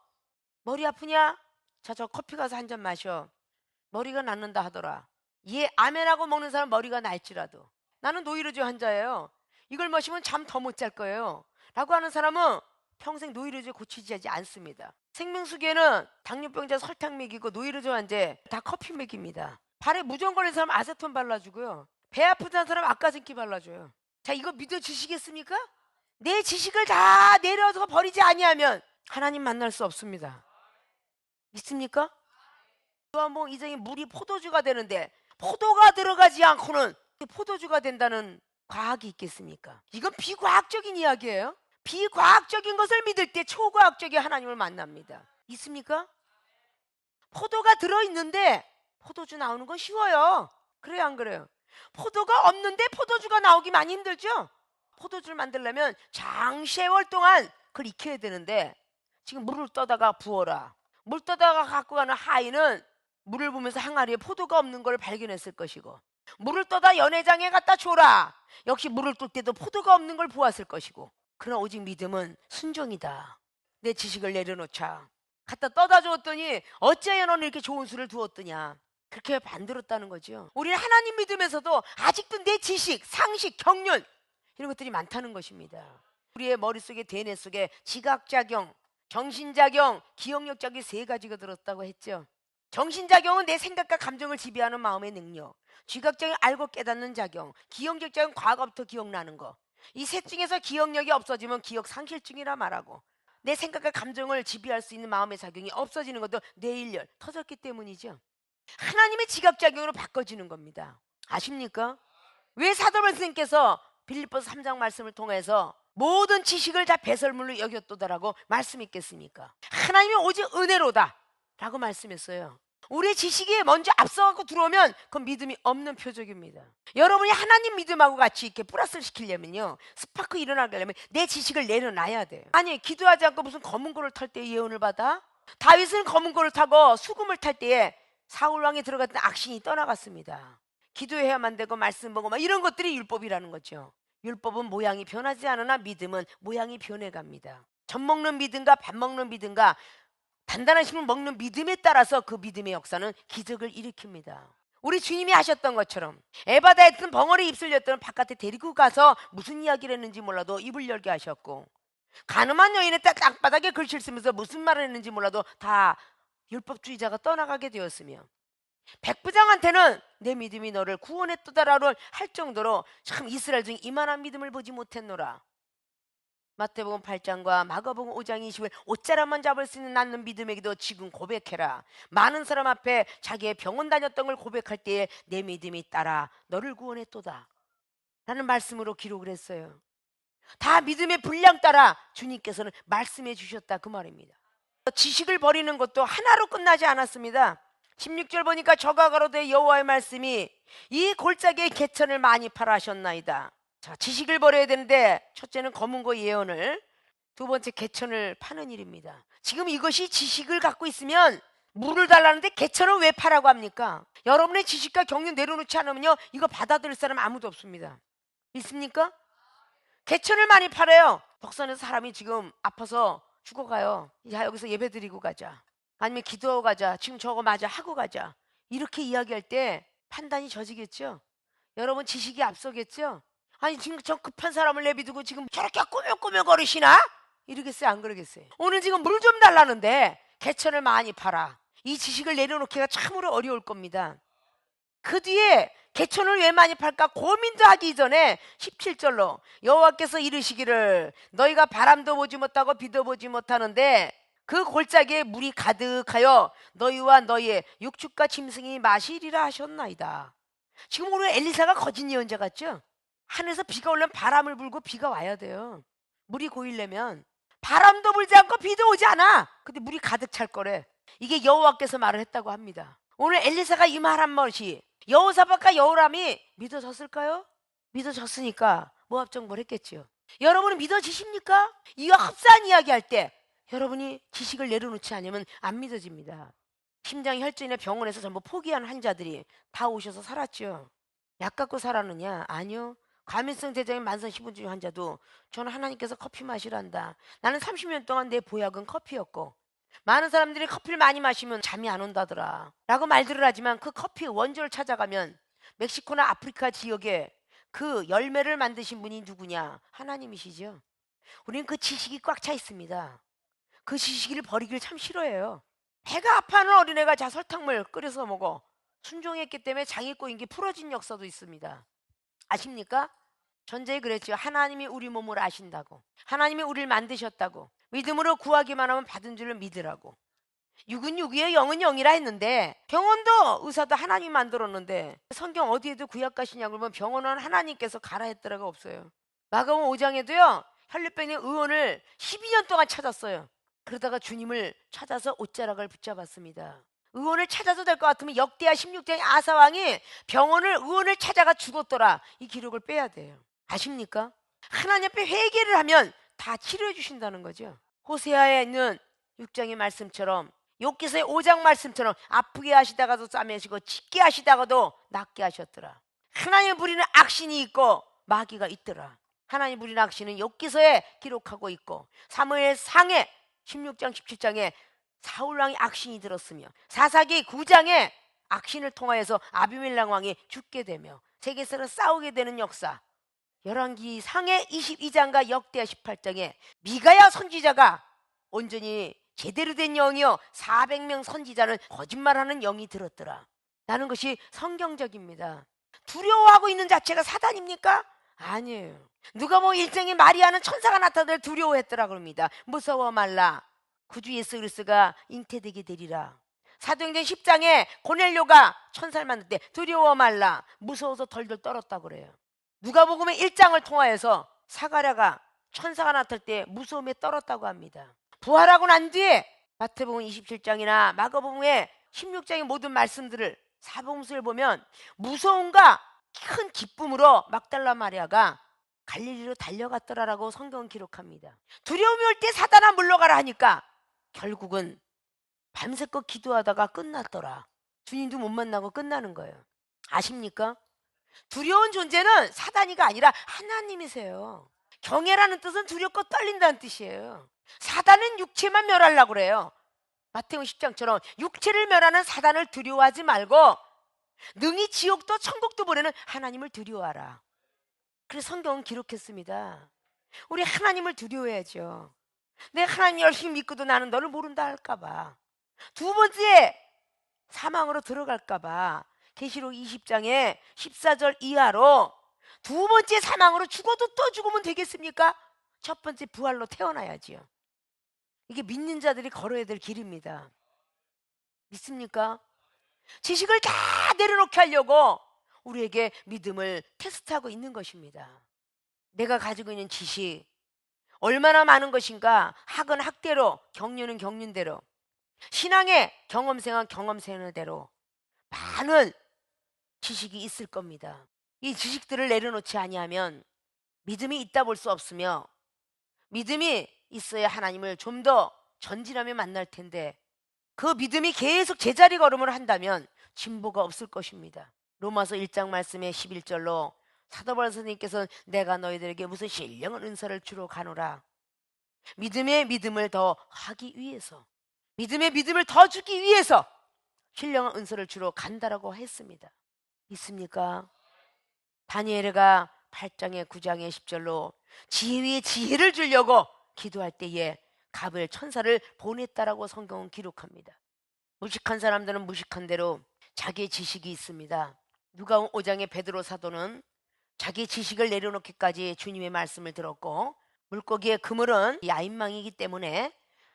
머리 아프냐? 자, 저 커피 가서 한 잔 마셔. 머리가 낫는다 하더라. 예, 아멘하고 먹는 사람 머리가 날지라도. 나는 노이로제 환자예요. 이걸 마시면 잠 더 못 잘 거예요 라고 하는 사람은 평생 노이로제 고치지 않습니다. 생명수계는 당뇨병자 설탕 먹이고 노이로제 환자 다 커피 먹입니다. 발에 무좀 걸린 사람 아세톤 발라주고요, 배 아픈 사람 아까진키 발라줘요. 자, 이거 믿어주시겠습니까? 내 지식을 다 내려서 버리지 아니하면 하나님 만날 수 없습니다. 믿습니까? 요한복음 2장에 물이 포도주가 되는데 포도가 들어가지 않고는 포도주가 된다는 과학이 있겠습니까? 이건 비과학적인 이야기예요. 비과학적인 것을 믿을 때 초과학적인 하나님을 만납니다. 있습니까? 포도가 들어있는데 포도주 나오는 건 쉬워요. 그래요, 안 그래요? 포도가 없는데 포도주가 나오기 많이 힘들죠? 포도주를 만들려면 장세월 동안 그걸 익혀야 되는데, 지금 물을 떠다가 부어라. 물 떠다가 갖고 가는 하인은 물을 보면서 항아리에 포도가 없는 걸 발견했을 것이고, 물을 떠다 연회장에 갖다 줘라. 역시 물을 뜰 때도 포도가 없는 걸 보았을 것이고. 그러나 오직 믿음은 순종이다. 내 지식을 내려놓자. 갖다 떠다 주었더니 어찌하여 너는 이렇게 좋은 술을 두었더냐. 그렇게 만들었다는 거죠. 우리는 하나님 믿으면서도 아직도 내 지식, 상식, 경륜 이런 것들이 많다는 것입니다. 우리의 머릿속에, 대뇌 속에 지각작용, 정신작용, 기억력작용이 세 가지가 들었다고 했죠. 정신작용은 내 생각과 감정을 지배하는 마음의 능력, 지각작용은 알고 깨닫는 작용, 기억력 작용은 과거부터 기억나는 거. 이 셋 중에서 기억력이 없어지면 기억 상실증이라 말하고, 내 생각과 감정을 지배할 수 있는 마음의 작용이 없어지는 것도 뇌일열 터졌기 때문이죠. 하나님의 지각작용으로 바꿔지는 겁니다. 아십니까? 왜 사도 바울 선생님께서 빌립보서 3장 말씀을 통해서 모든 지식을 다 배설물로 여겼도다라고 말씀했겠습니까? 하나님이 오직 은혜로다 라고 말씀했어요. 우리의 지식이 먼저 앞서갖고 들어오면 그건 믿음이 없는 표적입니다. 여러분이 하나님 믿음하고 같이 이렇게 플러스를 시키려면요, 스파크 일어나게 하려면 내 지식을 내려놔야 돼요. 아니, 기도하지 않고 무슨 검은 고를 탈 때 예언을 받아? 다윗은 검은 고를 타고 수금을 탈 때에 사울왕에 들어갔던 악신이 떠나갔습니다. 기도해야만 되고 말씀 보고 막 이런 것들이 율법이라는 거죠. 율법은 모양이 변하지 않으나 믿음은 모양이 변해갑니다. 젖 먹는 믿음과 밥 먹는 믿음과 단단한 식물 먹는 믿음에 따라서 그 믿음의 역사는 기적을 일으킵니다. 우리 주님이 하셨던 것처럼 에바다에 있던 벙어리 입술 였던 바깥에 데리고 가서 무슨 이야기를 했는지 몰라도 입을 열게 하셨고, 가늠한 여인의 땅바닥에 글씨를 쓰면서 무슨 말을 했는지 몰라도 다 율법주의자가 떠나가게 되었으며, 백부장한테는 내 믿음이 너를 구원했도다라고 할 정도로 참 이스라엘 중에 이만한 믿음을 보지 못했노라. 마태복음 8장과 마가복음 5장 20을 옷자락만 잡을 수 있는 나는 믿음에게도 지금 고백해라. 많은 사람 앞에 자기의 병원 다녔던 걸 고백할 때에 내 믿음이 따라 너를 구원했도다 라는 말씀으로 기록을 했어요. 다 믿음의 분량 따라 주님께서는 말씀해 주셨다, 그 말입니다. 지식을 버리는 것도 하나로 끝나지 않았습니다. 16절 보니까 저가 가로되 여호와의 말씀이 이 골짜기에 개천을 많이 팔아 하셨나이다. 자, 지식을 버려야 되는데 첫째는 검은고 예언을, 두 번째 개천을 파는 일입니다. 지금 이것이 지식을 갖고 있으면 물을 달라는데 개천을 왜 파라고 합니까? 여러분의 지식과 경륜 내려놓지 않으면요, 이거 받아들일 사람 아무도 없습니다. 믿습니까? 개천을 많이 팔아요. 덕산에서 사람이 지금 아파서 죽어가요. 야, 여기서 예배 드리고 가자, 아니면 기도하고 가자, 지금 저거 맞아 하고 가자, 이렇게 이야기할 때 판단이 져지겠죠. 여러분 지식이 앞서겠죠. 아니 지금 저 급한 사람을 내비두고 지금 저렇게 꾸며꾸며 거리시나? 이러겠어요, 안 그러겠어요? 오늘 지금 물 좀 달라는데 개천을 많이 팔아, 이 지식을 내려놓기가 참으로 어려울 겁니다. 그 뒤에 개천을 왜 많이 팔까 고민도 하기 전에 17절로 여호와께서 이르시기를 너희가 바람도 보지 못하고 비도 보지 못하는데 그 골짜기에 물이 가득하여 너희와 너희의 육축과 짐승이 마시리라 하셨나이다. 지금 오늘 엘리사가 거짓 예언자 같죠? 하늘에서 비가 오려면 바람을 불고 비가 와야 돼요. 물이 고이려면 바람도 불지 않고 비도 오지 않아. 근데 물이 가득 찰 거래. 이게 여호와께서 말을 했다고 합니다. 오늘 엘리사가 이 말 한 것이 여호사밧과 여호람이 믿어졌을까요? 믿어졌으니까 모압정벌 했겠죠. 여러분은 믿어지십니까? 이와 흡사한 이야기 할 때 여러분이 지식을 내려놓지 않으면 안 믿어집니다. 심장 혈전이나 병원에서 전부 포기한 환자들이 다 오셔서 살았죠. 약 갖고 살았느냐? 아니요. 과민성 대장의 만성 희부증 환자도 저는 하나님께서 커피 마시란다, 나는 30년 동안 내 보약은 커피였고 많은 사람들이 커피를 많이 마시면 잠이 안 온다더라 라고 말들을 하지만 그 커피 원조를 찾아가면 멕시코나 아프리카 지역에 그 열매를 만드신 분이 누구냐? 하나님이시죠. 우리는 그 지식이 꽉 차 있습니다. 그 지식을 버리기를 참 싫어해요. 배가 아파하는 어린애가 자 설탕물 끓여서 먹어, 순종했기 때문에 장이 꼬인 게 풀어진 역사도 있습니다. 아십니까? 전제에 그랬죠. 하나님이 우리 몸을 아신다고, 하나님이 우리를 만드셨다고, 믿음으로 구하기만 하면 받은 줄을 믿으라고. 육은 육이요 영은 영이라 했는데 병원도 의사도 하나님이 만들었는데 성경 어디에도 구약 가시냐고 그러면 병원은 하나님께서 가라 했더라가 없어요. 마가복음 5장에도요 혈류병의 의원을 12년 동안 찾았어요. 그러다가 주님을 찾아서 옷자락을 붙잡았습니다. 의원을 찾아서 될 것 같으면 역대하 16장의 아사왕이 병원을 의원을 찾아가 죽었더라, 이 기록을 빼야 돼요. 아십니까? 하나님 앞에 회개를 하면 다 치료해 주신다는 거죠. 호세아에 있는 6장의 말씀처럼, 욥기서의 5장 말씀처럼 아프게 하시다가도 싸매시고 찢게 하시다가도 낫게 하셨더라. 하나님 부리는 악신이 있고 마귀가 있더라. 하나님 부리는 악신은 욥기서에 기록하고 있고 사무엘 상에 16장 17장에 사울왕이 악신이 들었으며 사사기 9장에 악신을 통하여서 아비멜렉 왕이 죽게 되며 세계에서 싸우게 되는 역사, 열왕기 상해 22장과 역대하 18장에 미가야 선지자가 온전히 제대로 된 영이요 400명 선지자는 거짓말하는 영이 들었더라 라는 것이 성경적입니다. 두려워하고 있는 자체가 사단입니까? 아니에요. 누가 뭐 일정이 마리아는 천사가 나타나를 두려워했더라 그럽니다. 무서워 말라, 구주 예수 그리스도가 잉태되게 되리라. 사도행전 10장에 고넬료가 천사를 만날 때 두려워 말라, 무서워서 덜덜 떨었다고 그래요. 누가복음의 1장을 통하여서 사가랴가 천사가 나타날 때 무서움에 떨었다고 합니다. 부활하고 난 뒤에 마태복음 27장이나 마가복음의 16장의 모든 말씀들을 사복음서를 보면 무서움과 큰 기쁨으로 막달라 마리아가 갈릴리로 달려갔더라라고 성경은 기록합니다. 두려움이 올 때 사단아 물러가라 하니까 결국은 밤새껏 기도하다가 끝났더라. 주님도 못 만나고 끝나는 거예요. 아십니까? 두려운 존재는 사단이가 아니라 하나님이세요. 경외라는 뜻은 두렵고 떨린다는 뜻이에요. 사단은 육체만 멸하려고 그래요. 마태복음 10장처럼 육체를 멸하는 사단을 두려워하지 말고 능히 지옥도 천국도 보내는 하나님을 두려워하라. 그래서 성경은 기록했습니다. 우리 하나님을 두려워해야죠. 내 하나님 열심히 믿고도 나는 너를 모른다 할까봐. 두 번째, 사망으로 들어갈까봐 계시록 20장에 14절 이하로 두 번째 사망으로 죽어도 또 죽으면 되겠습니까? 첫 번째 부활로 태어나야지요. 이게 믿는 자들이 걸어야 될 길입니다. 믿습니까? 지식을 다 내려놓게 하려고 우리에게 믿음을 테스트하고 있는 것입니다. 내가 가지고 있는 지식 얼마나 많은 것인가? 학은 학대로, 경륜은 경륜대로, 신앙의 경험생은 경험생대로 많은 지식이 있을 겁니다. 이 지식들을 내려놓지 아니하면 믿음이 있다 볼 수 없으며, 믿음이 있어야 하나님을 좀 더 전진하며 만날 텐데, 그 믿음이 계속 제자리 걸음을 한다면 진보가 없을 것입니다. 로마서 1장 말씀의 11절로 사도 바울 선생님께서는 내가 너희들에게 무슨 신령한 은사를 주러 가노라. 믿음의 믿음을 더 하기 위해서, 믿음의 믿음을 더 주기 위해서 신령한 은사를 주러 간다라고 했습니다. 있습니까? 다니엘가 8장의 9장의 10절로 지혜의 지혜를 주려고 기도할 때에 가브리엘 천사를 보냈다라고 성경은 기록합니다. 무식한 사람들은 무식한 대로 자기의 지식이 있습니다. 누가복음 5장의 베드로 사도는 자기 지식을 내려놓기까지 주님의 말씀을 들었고, 물고기의 그물은 야인망이기 때문에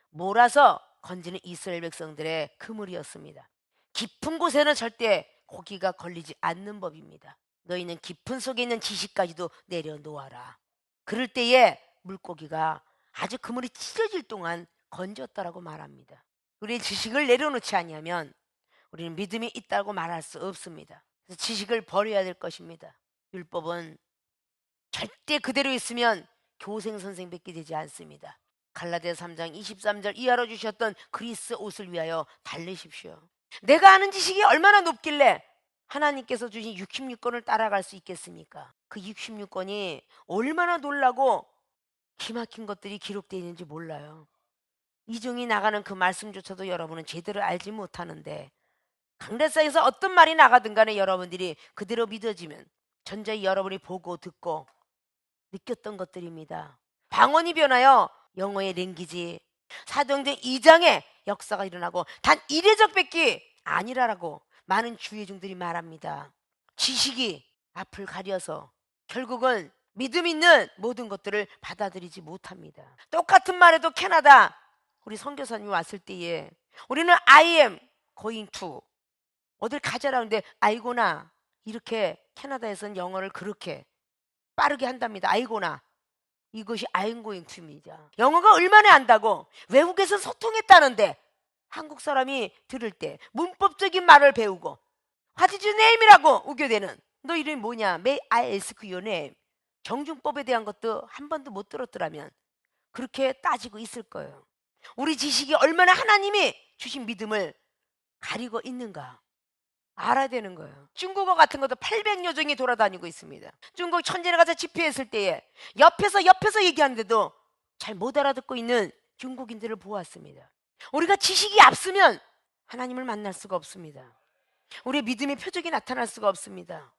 몰아서 건지는 이스라엘 백성들의 그물이었습니다. 깊은 곳에는 절대 고기가 걸리지 않는 법입니다. 너희는 깊은 속에 있는 지식까지도 내려놓아라. 그럴 때에 물고기가 아주 그물이 찢어질 동안 건졌다라고 말합니다. 우리의 지식을 내려놓지 아니하면 우리는 믿음이 있다고 말할 수 없습니다. 그래서 지식을 버려야 될 것입니다. 율법은 절대 그대로 있으면 교생 선생밖에 되지 않습니다. 갈라디아 3장 23절 이하로 주셨던 그리스 옷을 위하여 달래십시오. 내가 아는 지식이 얼마나 높길래 하나님께서 주신 66권을 따라갈 수 있겠습니까? 그 66권이 얼마나 놀라고 기막힌 것들이 기록되어 있는지 몰라요. 이중이 나가는 그 말씀조차도 여러분은 제대로 알지 못하는데, 강대상에서 어떤 말이 나가든 간에 여러분들이 그대로 믿어지면 전자의 여러분이 보고 듣고 느꼈던 것들입니다. 방언이 변하여 영어의 랭귀지, 사도행전 2장에 역사가 일어나고 단 이례적밖에 아니라라고 많은 주의종들이 말합니다. 지식이 앞을 가려서 결국은 믿음 있는 모든 것들을 받아들이지 못합니다. 똑같은 말에도 캐나다 우리 선교사님이 왔을 때에 우리는 I am going to 어딜 가자라는데 아이고나, 이렇게 캐나다에서는 영어를 그렇게 빠르게 한답니다. 아이고나. 이것이 I'm going to입니다. 영어가 얼마나 안다고 외국에서 소통했다는데 한국 사람이 들을 때 문법적인 말을 배우고 What is your name이라고 우겨대는, 너 이름이 뭐냐? May I ask your name? 정중법에 대한 것도 한 번도 못 들었더라면 그렇게 따지고 있을 거예요. 우리 지식이 얼마나 하나님이 주신 믿음을 가리고 있는가 알아야 되는 거예요. 중국어 같은 것도 800여 종이 돌아다니고 있습니다. 중국 천지에 가서 집회했을 때에 옆에서 얘기하는데도 잘 못 알아듣고 있는 중국인들을 보았습니다. 우리가 지식이 앞서면 하나님을 만날 수가 없습니다. 우리의 믿음의 표적이 나타날 수가 없습니다.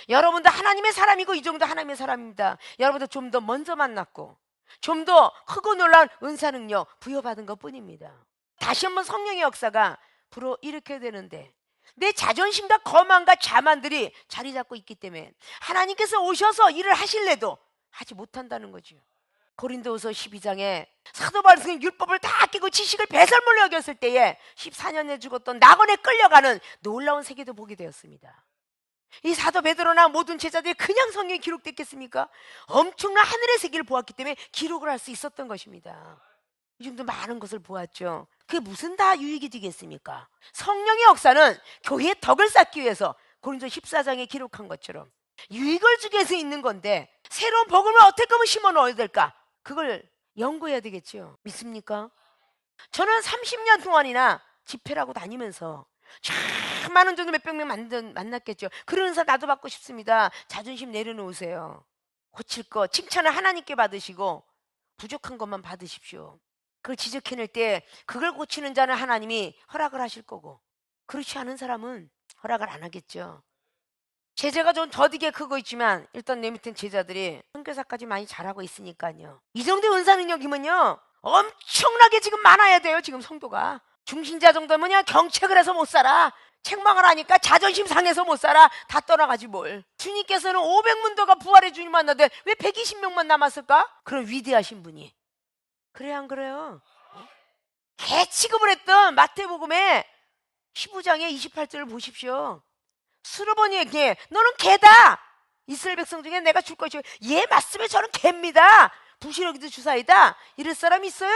여러분도 하나님의 사람이고 이 정도 하나님의 사람입니다. 여러분도 좀 더 먼저 만났고 좀 더 크고 놀라운 은사 능력 부여받은 것뿐입니다. 다시 한번 성령의 역사가 불어일으켜야 되는데 내 자존심과 거만과 자만들이 자리 잡고 있기 때문에 하나님께서 오셔서 일을 하실래도 하지 못한다는 거죠. 고린도후서 12장에 사도 바울은 율법을 다 아끼고 지식을 배설물로 여겼을 때에 14년에 죽었던 낙원에 끌려가는 놀라운 세계도 보게 되었습니다. 이 사도 베드로나 모든 제자들이 그냥 성경에 기록됐겠습니까? 엄청난 하늘의 세계를 보았기 때문에 기록을 할 수 있었던 것입니다. 이 정도 많은 것을 보았죠. 그게 무슨 다 유익이 되겠습니까? 성령의 역사는 교회의 덕을 쌓기 위해서 고린도 14장에 기록한 것처럼 유익을 주기 위해서 있는 건데 새로운 복음을 어떻게 하면 심어 넣어야 될까? 그걸 연구해야 되겠죠. 믿습니까? 저는 30년 동안이나 집회라고 다니면서 참 많은 종교 몇백 명 만났겠죠. 그러면서 나도 받고 싶습니다. 자존심 내려놓으세요. 고칠 거 칭찬을 하나님께 받으시고 부족한 것만 받으십시오. 그걸 지적해낼 때 그걸 고치는 자는 하나님이 허락을 하실 거고 그렇지 않은 사람은 허락을 안 하겠죠. 제자가 좀 더디게 크고 있지만 일단 내 밑엔 제자들이 선교사까지 많이 잘하고 있으니까요. 이 정도 은사 능력이면요 엄청나게 지금 많아야 돼요. 지금 성도가 중신자 정도면요 경책을 해서 못 살아. 책망을 하니까 자존심 상해서 못 살아. 다 떠나가지 뭘. 주님께서는 500문도가 부활의 주님 만나는데 왜 120명만 남았을까? 그런 위대하신 분이. 그래 안 그래요? 개 취급을 했던 마태복음의 15장의 28절을 보십시오. 수르보니에게 너는 개다. 이스라엘 백성 중에 내가 줄 것이요. 예 맞으면 저는 개입니다. 부시러기도 주사이다. 이럴 사람 있어요?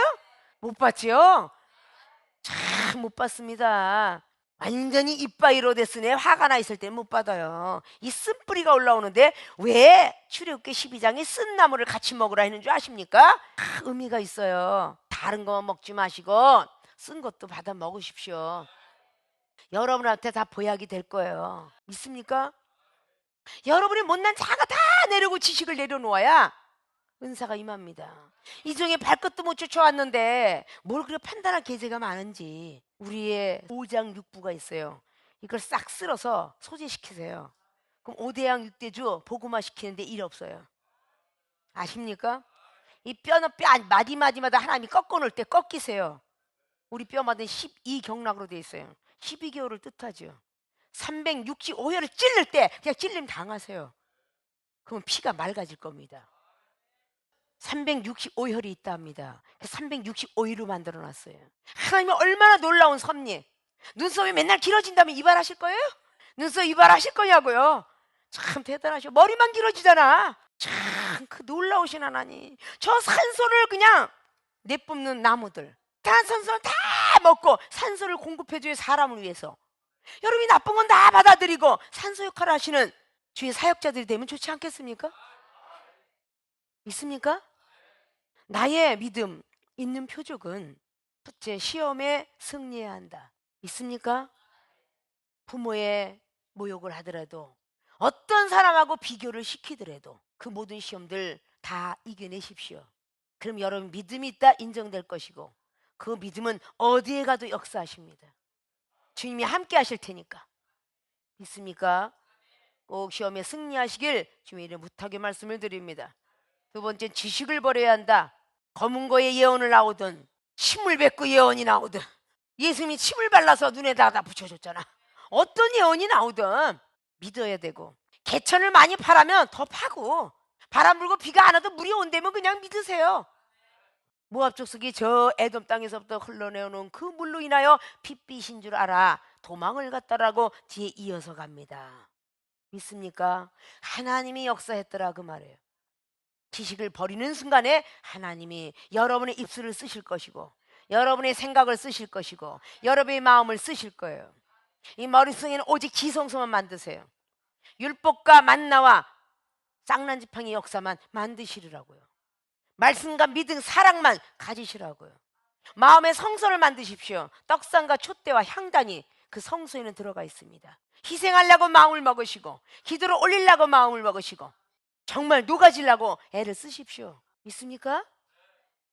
못 봤지요? 참 못 봤습니다. 완전히 이빠이로 됐으니 화가 나 있을 때는 못 받아요. 이 쓴뿌리가 올라오는데 왜 출애굽기 12장에 쓴 나무를 같이 먹으라 했는 줄 아십니까? 의미가 있어요. 다른 거 먹지 마시고 쓴 것도 받아 먹으십시오. 여러분한테 다 보약이 될 거예요. 믿습니까? 여러분이 못난 자가 다 내려고 지식을 내려놓아야 은사가 임합니다. 이 중에 발끝도 못 쫓아왔는데 뭘 그렇게 판단할 계제가 많은지 우리의 5장 6부가 있어요. 이걸 싹 쓸어서 소재시키세요. 그럼 5대양 6대주 복음화 시키는데 일 없어요. 아십니까? 이 뼈는 뼈 마디마디마다 하나님이 꺾어 놓을 때 꺾이세요. 우리 뼈마다 12경락으로 되어 있어요. 12개월을 뜻하죠. 365회를 찔릴 때 그냥 찔림 당하세요. 그러면 피가 맑아질 겁니다. 365혈이 있다 합니다. 365일로 만들어 놨어요. 하나님이 얼마나 놀라운 섭리. 눈썹이 맨날 길어진다면 이발하실 거예요? 눈썹 이발하실 거냐고요? 참 대단하셔. 머리만 길어지잖아. 참 그 놀라우신 하나님. 저 산소를 그냥 내뿜는 나무들 다 산소를 다 먹고 산소를 공급해줘요. 사람을 위해서. 여러분이 나쁜 건 다 받아들이고 산소 역할을 하시는 주의 사역자들이 되면 좋지 않겠습니까? 있습니까? 나의 믿음 있는 표적은 첫째, 시험에 승리해야 한다. 있습니까? 부모의 모욕을 하더라도 어떤 사람하고 비교를 시키더라도 그 모든 시험들 다 이겨내십시오. 그럼 여러분 믿음이 있다 인정될 것이고 그 믿음은 어디에 가도 역사하십니다. 주님이 함께 하실 테니까. 믿습니까? 꼭 시험에 승리하시길 주님의 이름 부탁의 말씀을 드립니다. 두 번째, 지식을 버려야 한다. 검은 거에 예언을 나오든 침을 뱉고 예언이 나오든 예수님이 침을 발라서 눈에다 다 붙여줬잖아. 어떤 예언이 나오든 믿어야 되고 개천을 많이 파라면 더 파고 바람 불고 비가 안 와도 물이 온다면 그냥 믿으세요. 모압 족속이 저 에돔 땅에서부터 흘러내오는 그 물로 인하여 핏빛인 줄 알아 도망을 갔다라고 뒤에 이어서 갑니다. 믿습니까? 하나님이 역사했더라 그 말이에요. 지식을 버리는 순간에 하나님이 여러분의 입술을 쓰실 것이고 여러분의 생각을 쓰실 것이고 여러분의 마음을 쓰실 거예요. 이 머릿속에는 오직 지성소만 만드세요. 율법과 만나와 쌍난지팡이 역사만 만드시라고요. 말씀과 믿음 사랑만 가지시라고요. 마음의 성소를 만드십시오. 떡상과 촛대와 향단이 그 성소에는 들어가 있습니다. 희생하려고 마음을 먹으시고 기도를 올리려고 마음을 먹으시고 정말 녹아지려고 애를 쓰십시오. 있습니까?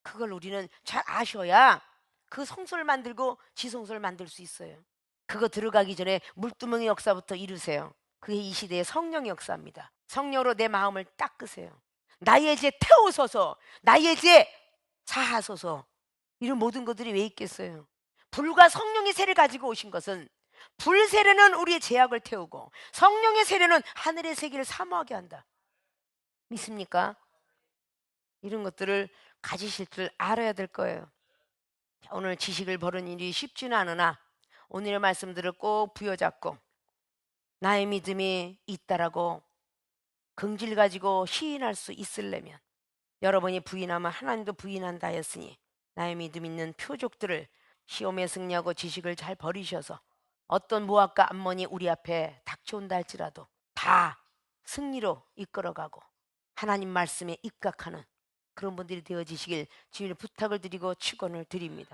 그걸 우리는 잘 아셔야 그 성소를 만들고 지성소를 만들 수 있어요. 그거 들어가기 전에 물두멍의 역사부터 이루세요. 그게 이 시대의 성령의 역사입니다. 성령으로 내 마음을 닦으세요. 나의 죄 태우소서, 나의 죄 사하소서. 이런 모든 것들이 왜 있겠어요? 불과 성령의 세를 가지고 오신 것은 불 세례는 우리의 죄악을 태우고 성령의 세례는 하늘의 세계를 사모하게 한다. 믿습니까? 이런 것들을 가지실 줄 알아야 될 거예요. 오늘 지식을 버리는 일이 쉽지는 않으나 오늘의 말씀들을 꼭 부여잡고 나의 믿음이 있다라고 긍질 가지고 시인할 수 있으려면 여러분이 부인하면 하나님도 부인한다 했으니 나의 믿음 있는 표적들을 시험에 승리하고 지식을 잘 버리셔서 어떤 모압과 암몬이 우리 앞에 닥쳐온다 할지라도 다 승리로 이끌어가고 하나님 말씀에 입각하는 그런 분들이 되어지시길 주님의 부탁을 드리고 축원을 드립니다.